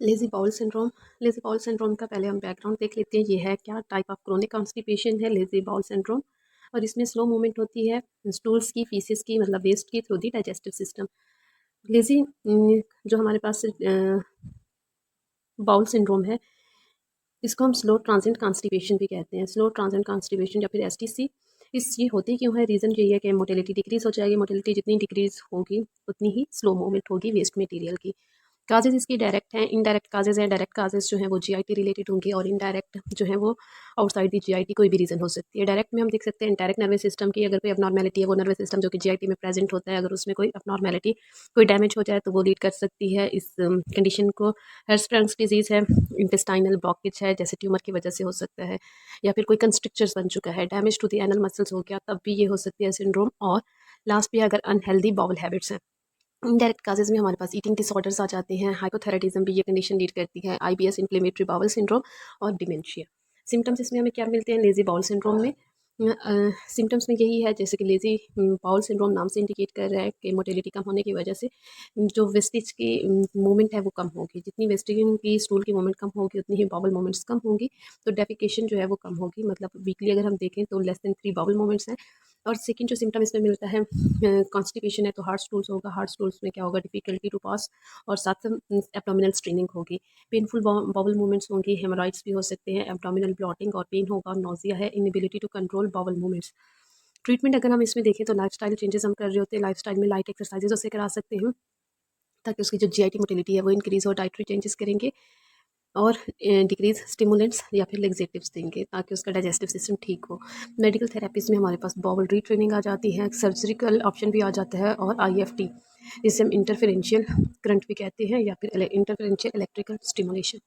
Lazy bowel syndrome का पहले हम बैकग्राउंड देख लेते हैं। ये है क्या टाइप ऑफ क्रोनिक कॉन्स्टिपेशन है लेज़ी बाउल सिंड्रोम। और इसमें स्लो मूवमेंट होती है स्टूल्स की, फीसिस की, मतलब वेस्ट की through the digestive system. Lazy जो हमारे पास बाउल सिंड्रोम है, इसको हम स्लो ट्रांजिएंट कॉन्स्टिपेशन भी कहते हैं। स्लो ट्रांजिएंट कॉन्स्टिपेशन या फिर एसटीसी। ये होती क्यों है? रीज़न यही है कि मोटिलिटी डिक्रीज़ हो जाएगी। मोटिलिटी जितनी डिक्रीज़ होगी उतनी ही स्लो मूवमेंट होगी वेस्ट मटेरियल की। काजेज़ इसकी डायरेक्ट हैं, इनडायरेक्ट काजेज़ हैं। डायरेक्ट काजेज़ जो हैं वो जीआईटी रिलेटेड होंगी और इनडायरेक्ट जो है वो आउटसाइड द जीआईटी कोई भी रीज़न हो सकती है। डायरेक्ट में हम देख सकते हैं इंटायरेक्ट नर्वस सिस्टम की अगर कोई अबनॉर्मैलिटी है, वो नर्वस सिस्टम जो कि जीआईटी में प्रेजेंट होता है, अगर उसमें कोई अबनॉर्मैलिटी, कोई डैमेज हो जाए तो वो लीड कर सकती है इस कंडीशन को। हर्स्प्रांग्स डिजीज़ है, इंटेस्टाइनल ब्लॉकेज है, जैसे ट्यूमर की वजह से हो सकता है, या फिर कोई कंस्ट्रक्चर्स बन चुका है, damage to the anal muscles हो गया, तब भी ये हो सकती है सिंड्रोम। और लास्ट पे अगर अनहेल्दी बाउल हैबिट्स हैं। इनडायरेक्ट काजेज़ में हमारे पास ईटिंग डिसऑर्डर्स आ जाते हैं। हाइपोथायराइडिज्म भी ये कंडीशन लीड करती है। आईबीएस, इन्फ्लेमेटरी बाउल सिंड्रोम और डिमेंशिया। सिम्पटम्स इसमें हमें क्या मिलते हैं लेज़ी बाउल सिंड्रोम में? सिम्पटम्स में यही है, जैसे कि लेज़ी बाउल सिंड्रोम नाम से इंडिकेट कर रहा है कि मोटिलिटी कम होने की वजह से जो वेस्टेज की मूवमेंट है वो कम होगी। जितनी वेस्टेज की स्टूल की मूवमेंट कम होगी उतनी ही बाउल मूवमेंट्स कम होंगी, तो डेफिकेशन जो है वो कम होगी। मतलब वीकली अगर हम देखें तो लेस देन 3 बाउल मूवमेंट्स हैं। और सेकंड जो सिम्पटम इसमें मिलता है, कॉन्स्टिपेशन है तो हार्ड स्टूल्स होगा। हार्ड स्टूल्स में क्या होगा? डिफिकल्टी टू पास, और साथ एब्डोमिनल स्ट्रेनिंग होगी। पेनफुल बाउल मूवमेंट्स होंगी, हेमोरॉइड्स भी हो सकते हैं, एब्डोमिनल ब्लॉटिंग और पेन होगा, नोजिया है, inability to control bowel movements. Treatment अगर हम इसमें देखें तो लाइफस्टाइल चेंजेस हम कर रहे होते हैं। लाइफस्टाइल में लाइट एक्सरसाइजेज उसे करा सकते हैं ताकि उसकी जो जीआईटी मोटिलिटी है वो इंक्रीज़ हो। डाइटरी चेंजेस करेंगे और डिक्रीज स्टिमुलेंट्स या फिर लेग्जेटिव्स देंगे ताकि उसका डाइजेस्टिव सिस्टम ठीक हो। मेडिकल थेरेपीज में हमारे पास बाउल रीट्रेनिंग आ जाती है, सर्जिकल ऑप्शन भी आ जाता है, और आईएफटी, जिसे हम इंटरफेरेंशियल करंट भी कहते हैं, या फिर इंटरफेरेंशियल इलेक्ट्रिकल स्टिमुलेशन।